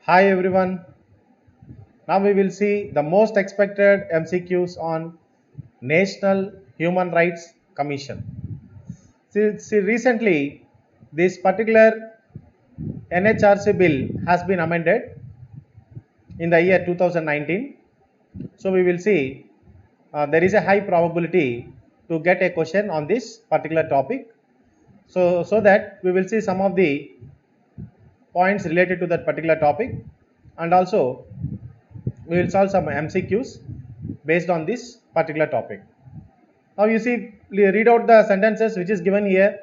Hi everyone. Now we will see the most expected MCQs on National Human Rights Commission. See, recently this particular NHRC bill has been amended in the year 2019. So we will see there is a high probability to get a question on this particular topic. So that we will see some of the points related to that particular topic, and also we will solve some MCQs based on this particular topic. Now you see, read out the sentences which is given here.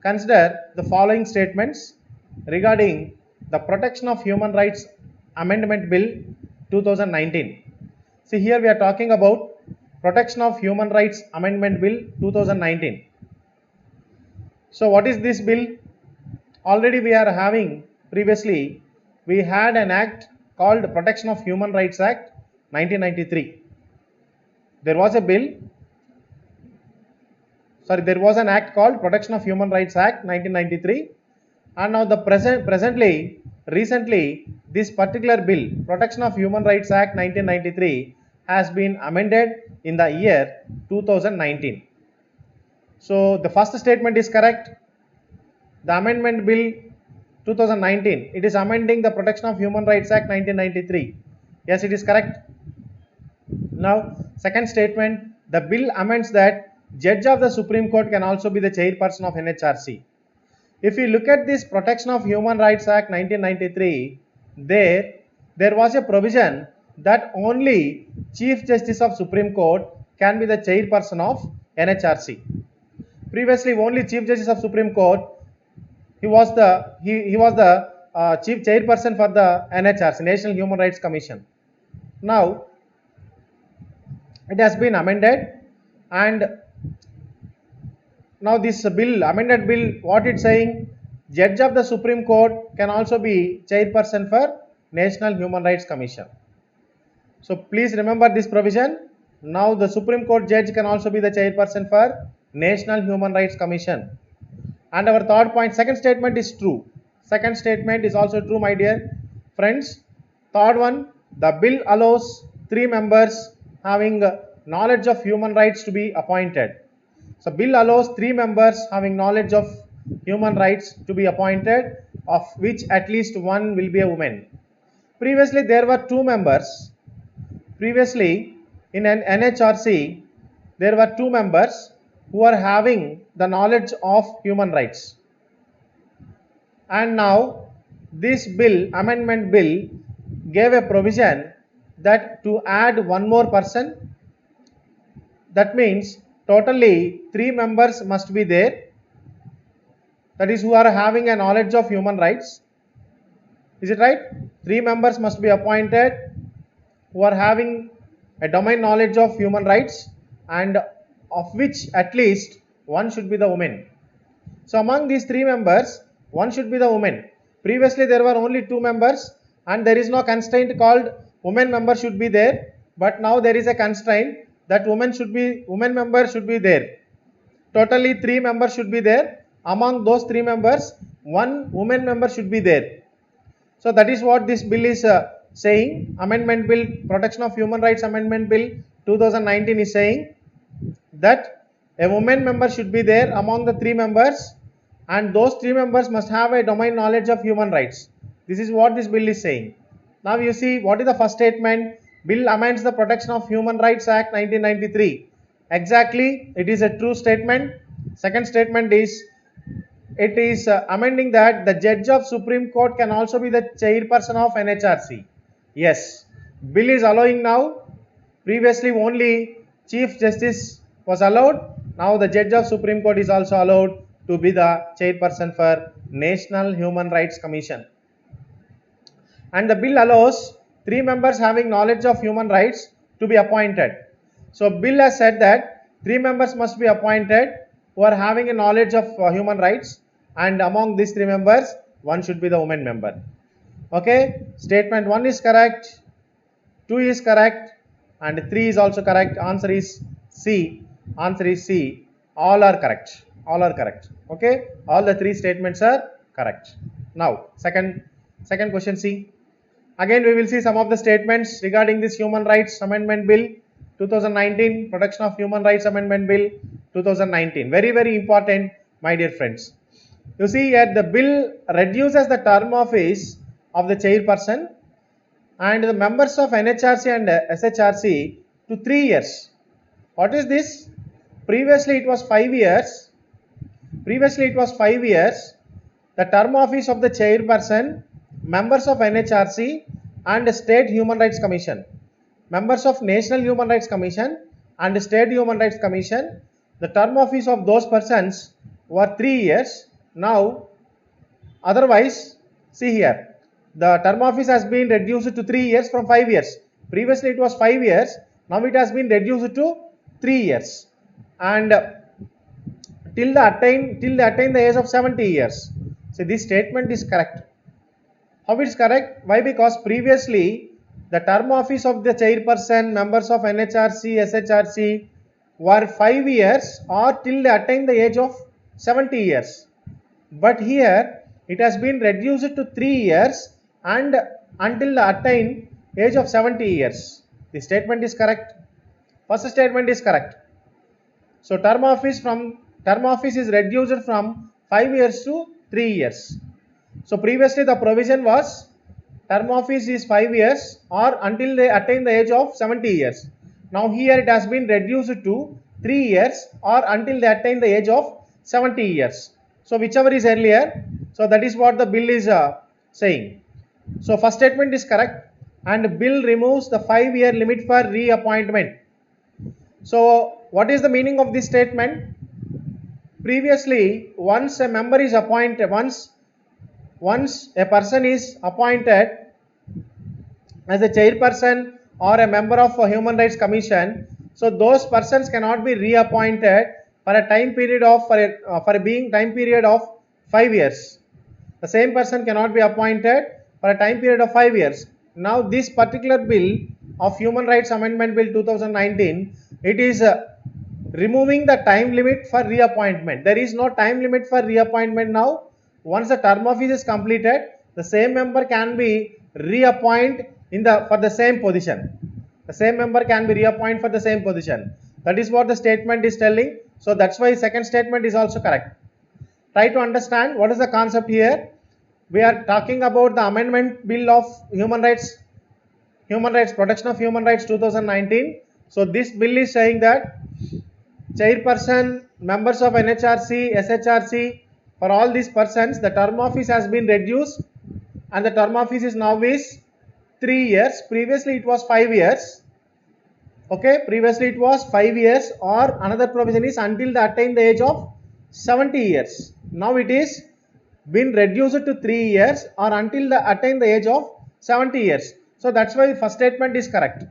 Consider the following statements regarding the Protection of Human Rights Amendment Bill 2019. See, here we are talking about Protection of Human Rights Amendment Bill 2019. So what is this bill? Already we are having, previously we had an act called Protection of Human Rights Act 1993. There was an act called Protection of Human Rights Act 1993, and now recently this particular bill, Protection of Human Rights Act 1993, has been amended in the year 2019. So the first statement is correct. The amendment bill 2019, it is amending the Protection of Human Rights Act 1993. Yes, it is correct. Now, second statement, the bill amends that judge of the Supreme Court can also be the chairperson of NHRC. If you look at this Protection of Human Rights Act 1993, there was a provision that only Chief Justice of Supreme Court can be the chairperson of NHRC. Previously, only Chief Justice of Supreme Court, he was the chief chairperson for the NHRC, National Human Rights Commission. Now it has been amended, and now this amended bill, what it's saying, judge of the Supreme Court can also be chairperson for National Human Rights Commission. So please remember this provision. Now the Supreme Court judge can also be the chairperson for National Human Rights Commission. And our third point, second statement is true. Second statement is also true, my dear friends. Third one, the bill allows 3 members having knowledge of human rights to be appointed. So bill allows 3 members having knowledge of human rights to be appointed, of which at least one will be a woman. Previously there were 2 members. Previously in an NHRC there were 2 members who are having the knowledge of human rights. And now this amendment bill gave a provision that to add one more person, that means totally 3 members must be there, that is who are having a knowledge of human rights. Is it right? 3 members must be appointed who are having a domain knowledge of human rights, and of which at least one should be the woman. So among these 3 members, one should be the woman. Previously there were only 2 members, and there is no constraint called woman member should be there, but now there is a constraint that woman member should be there. Totally 3 members should be there. Among those 3 members, one woman member should be there. So that is what this bill is saying. Amendment bill, Protection of Human Rights Amendment Bill 2019 is saying that a woman member should be there among the 3 members, and those 3 members must have a domain knowledge of human rights. This is what this bill is saying. Now you see, what is the first statement? Bill amends the Protection of Human Rights Act 1993. Exactly, it is a true statement. Second statement is, it is amending that the judge of Supreme Court can also be the chairperson of NHRC. Yes, bill is allowing now. Previously only Chief Justice was allowed. Now the judge of Supreme Court is also allowed to be the chairperson for National Human Rights Commission. And the bill allows 3 members having knowledge of human rights to be appointed. So bill has said that 3 members must be appointed who are having a knowledge of human rights, and among these 3 members, one should be the woman member. Okay, statement 1 is correct, 2 is correct, and 3 is also correct. Answer is C. Answer is C. All are correct. All are correct. Okay, all the 3 statements are correct. Now second question, C. Again, we will see some of the statements regarding this Human Rights Amendment Bill 2019, Protection of Human Rights Amendment Bill 2019. Very, very important, my dear friends. You see here the bill reduces the term of office of the chairperson and the members of NHRC and SHRC to 3 years. What is this? Previously it was 5 years. The term office of the chairperson, members of NHRC and State Human Rights Commission, members of National Human Rights Commission and State Human Rights Commission, the term office of those persons were 3 years. Now, otherwise, see here, the term office has been reduced to 3 years from 5 years. Previously it was 5 years, now it has been reduced to 3 years. And till they attain the age of 70 years. So this statement is correct. How it is correct? Why? Because previously the term office of the chairperson, members of NHRC, SHRC were 5 years or till they attain the age of 70 years. But here it has been reduced to 3 years and until they attain age of 70 years. The statement is correct. First statement is correct. So term office is reduced from 5 years to 3 years. So previously the provision was term office is 5 years or until they attain the age of 70 years. Now here it has been reduced to 3 years or until they attain the age of 70 years. So whichever is earlier, so that is what the bill is saying. So first statement is correct and bill removes the 5-year limit for reappointment. So what is the meaning of this statement? Previously, once a member is appointed, once a person is appointed as a chairperson or a member of a Human Rights Commission, so those persons cannot be reappointed for a time period of for a being time period of 5 years. The same person cannot be appointed for a time period of 5 years. Now this particular bill of Human Rights Amendment Bill 2019, it is removing the time limit for reappointment. There is no time limit for reappointment now. Once the term office is completed, the same member can be reappointed for the same position. The same member can be reappointed for the same position. That is what the statement is telling. So that's why second statement is also correct. Try to understand what is the concept here. We are talking about the Amendment Bill of Human Rights, Protection of Human Rights 2019. So this bill is saying that chairperson, members of NHRC, SHRC, for all these persons, the term office has been reduced and the term office is now 3 years. Previously it was 5 years. Okay, previously it was 5 years or another provision is until they attain the age of 70 years. Now it is been reduced to 3 years or until they attain the age of 70 years. So that's why the first statement is correct.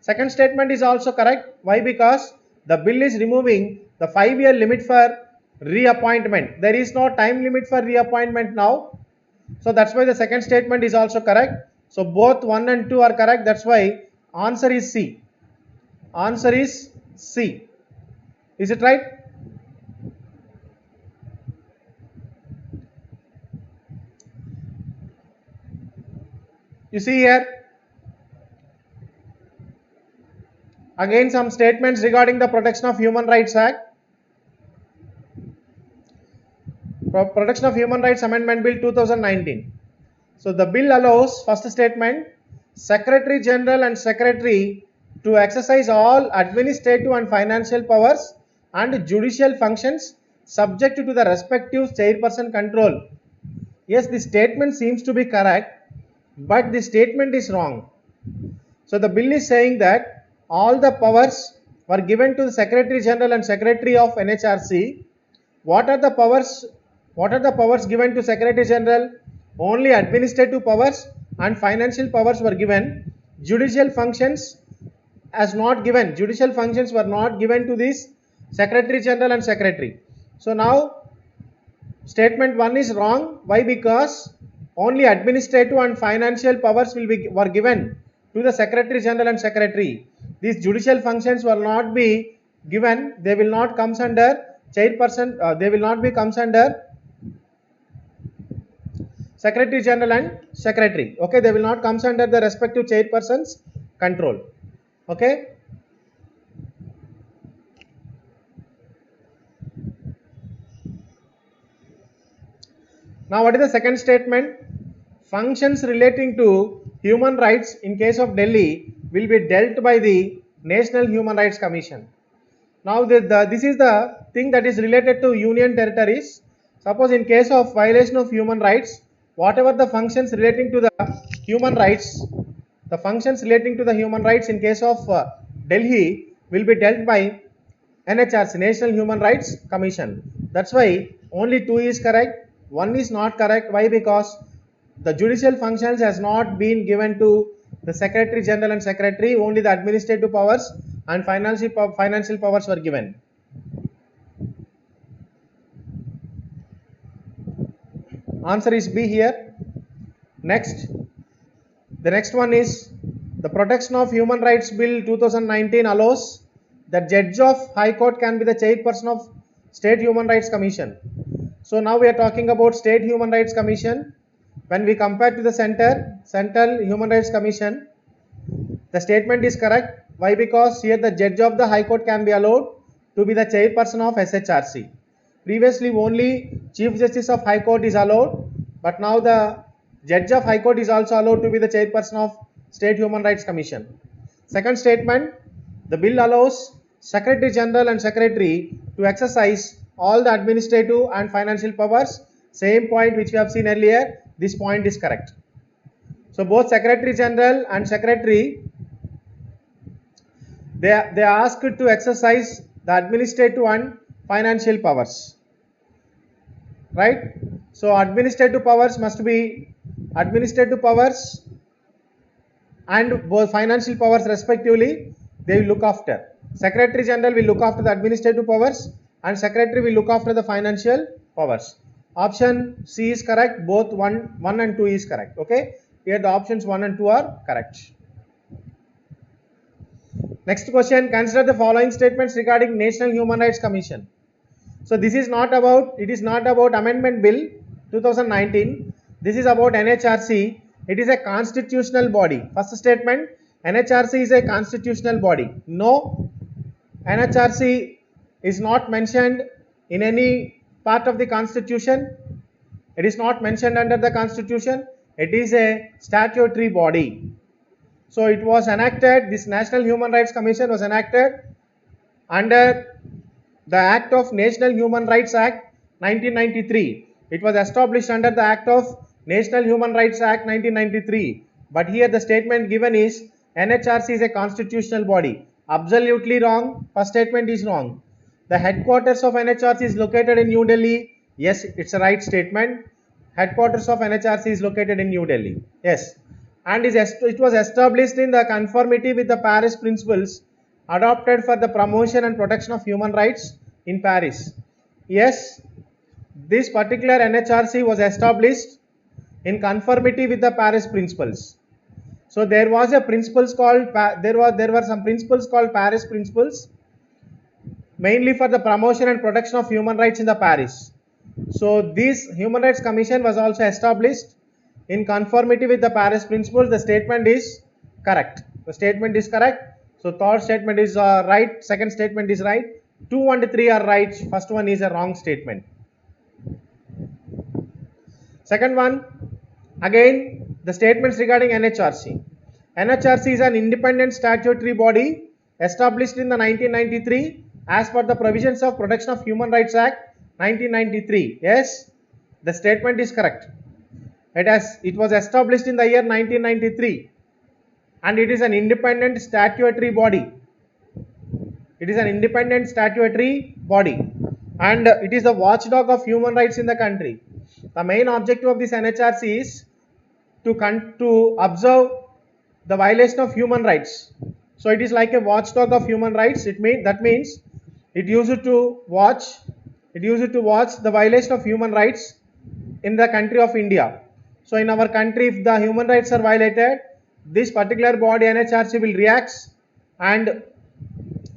Second statement is also correct. Why? Because the bill is removing the 5-year limit for reappointment. There is no time limit for reappointment now. So that's why the second statement is also correct. So both 1 and 2 are correct. That's why answer is C. Answer is C. Is it right? You see here, again some statements regarding the Protection of Human Rights Act. Protection of Human Rights Amendment Bill 2019. So the bill allows, first statement, Secretary General and Secretary to exercise all administrative and financial powers and judicial functions subject to the respective chairperson control. Yes, the statement seems to be correct, but the statement is wrong. So the bill is saying that all the powers were given to the Secretary General and Secretary of NHRC. What are the powers given to Secretary General? Only administrative powers and financial powers were given. Judicial functions as not given. Judicial functions were not given to this Secretary General and Secretary. So now statement 1 is wrong. Why? Because only administrative and financial powers were given to the Secretary General and Secretary. These judicial functions will not be given. They will not comes under chairperson. They will not be comes under Secretary General and Secretary. Okay, they will not comes under the respective chairperson's control. Okay. Now, what is the second statement? Functions relating to human rights in case of Delhi will be dealt by the National Human Rights Commission. Now, this is the thing that is related to union territories. Suppose in case of violation of human rights, whatever the functions relating to the human rights, the functions relating to the human rights in case of Delhi will be dealt by NHRC, National Human Rights Commission. That's why only 2 is correct, 1 is not correct. Why? Because the judicial functions has not been given to the Secretary General and Secretary, only the administrative powers and financial powers were given. Answer is B here. Next, the next one is the Protection of Human Rights Bill 2019 allows that Judge of High Court can be the chairperson of State Human Rights Commission. So now we are talking about State Human Rights Commission. When we compare to the Central Human Rights Commission, the statement is correct. Why? Because here the Judge of the High Court can be allowed to be the chairperson of SHRC. Previously only Chief Justice of High Court is allowed, but now the Judge of High Court is also allowed to be the chairperson of State Human Rights Commission. Second statement, the bill allows Secretary General and Secretary to exercise all the administrative and financial powers. Same point which we have seen earlier, this point is correct. So both Secretary General and Secretary, they are asked to exercise the administrative and financial powers, right? So administrative powers must be administrative powers and both financial powers respectively, they will look after. Secretary General will look after the administrative powers and Secretary will look after the financial powers. Option C is correct, both 1 and 2 is correct. Okay, here the options 1 and 2 are correct. Next question, consider the following statements regarding National Human Rights Commission. So this is not about, it is not about Amendment Bill 2019, this is about NHRC. It is a constitutional body. First statement, NHRC is a constitutional body. No, NHRC is not mentioned in any part of the constitution. It is not mentioned under the constitution. It is a statutory body. So it was enacted, this National Human Rights Commission was enacted under the Act of National Human Rights Act 1993. It was established under the Act of National Human Rights Act 1993. But here the statement given is NHRC is a constitutional body. Absolutely wrong. First statement is wrong. The headquarters of NHRC is located in New Delhi. Yes, it's a right statement. Headquarters of NHRC is located in New Delhi. Yes. And it was established in the conformity with the Paris Principles adopted for the promotion and protection of human rights in Paris. Yes, this particular NHRC was established in conformity with the Paris Principles. So there was a principles called, there were some principles called Paris Principles, mainly for the promotion and protection of human rights in the Paris. So this Human Rights Commission was also established in conformity with the Paris Principles. The statement is correct. The statement is correct. So third statement is right. Second statement is right. 2 and 3 are right. First one is a wrong statement. Second one, again the statements regarding NHRC. NHRC is an independent statutory body established in the 1993 as per the provisions of Protection of Human Rights Act 1993. Yes, the statement is correct. It was established in the year 1993 and it is an independent statutory body. It is an independent statutory body and it is the watchdog of human rights in the country. The main objective of this NHRC is to observe the violation of human rights. So it is like a watchdog of human rights. That means it used to watch the violation of human rights in the country of India. So in our country, if the human rights are violated, this particular body NHRC will react and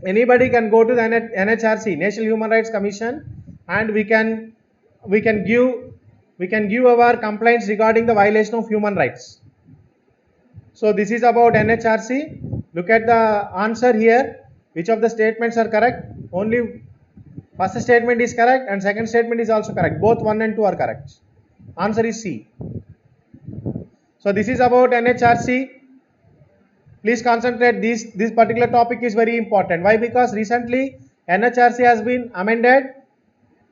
anybody can go to the NHRC, National Human Rights Commission, and we can give we can give our complaints regarding the violation of human rights. So this is about NHRC. Look at the answer here. Which of the statements are correct? Only first statement is correct and second statement is also correct. Both 1 and 2 are correct. Answer is C. So this is about NHRC. Please concentrate. This particular topic is very important. Why? Because recently NHRC has been amended.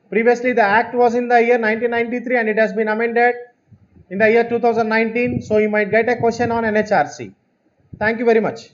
Previously the act was in the year 1993 and it has been amended in the year 2019. So you might get a question on NHRC. Thank you very much.